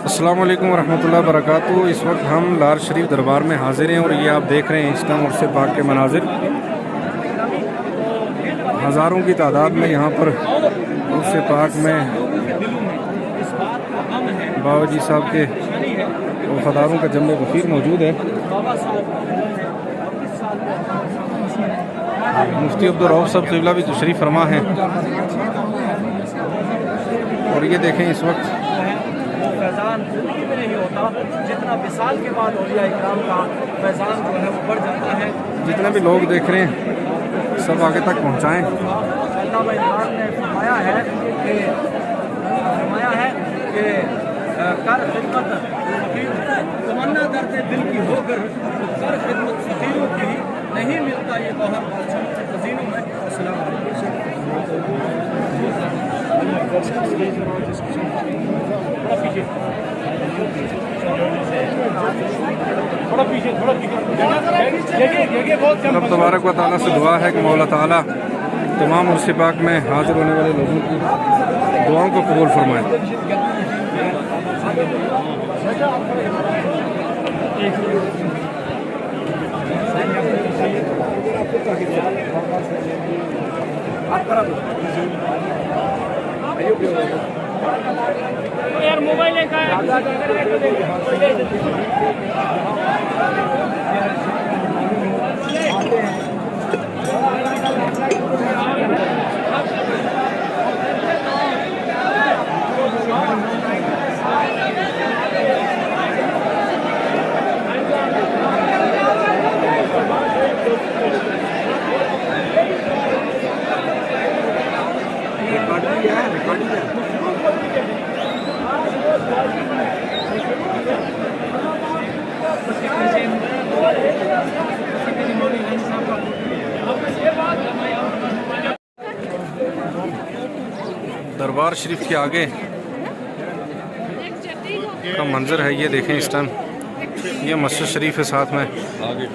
अस्सलाम वालेकुम रहमतुल्लाहि व बरकातुहू। इस वक्त हम लार शरीफ दरबार में हाजिर हैं और ये आप देख रहे हैं इस टाइम उर्स पाक के मनाजिर। हज़ारों की तादाद में यहाँ पर उर्स पाक में बाबा जी साहब के वफादारों का जम्मे गफीर मौजूद है। मुफ्ती अब्दुल रऊफ साहब क़िबला भी तशरीफ़ फरमा है और ये देखें इस वक्त फैज़ान ज़िंदगी में नहीं होता, जितना विसाल के बाद औलिया इकराम का फैज़ान जो है वो बढ़ जाता है। जितने भी लोग देख रहे हैं सब आगे तक पहुँचाएँ। अल्लामा इकराम ने फरमाया है कि कर खिदमत तमन्ना दर्द दिल की होकर कर खिदमत फ़कीरों की नहीं मिलता ये गौहर बादशाह के खज़ीनों में। अस्सलाम रब तबारक व तआला से दुआ है कि मौला ताला तमाम उर्स पाक में हाजिर होने वाले लोगों की दुआओं को कबूल फरमाए। यार मोबाइल का दरबार शरीफ के आगे का मंजर है, ये देखें इस टाइम। ये मस्जिद शरीफ है साथ में। आगे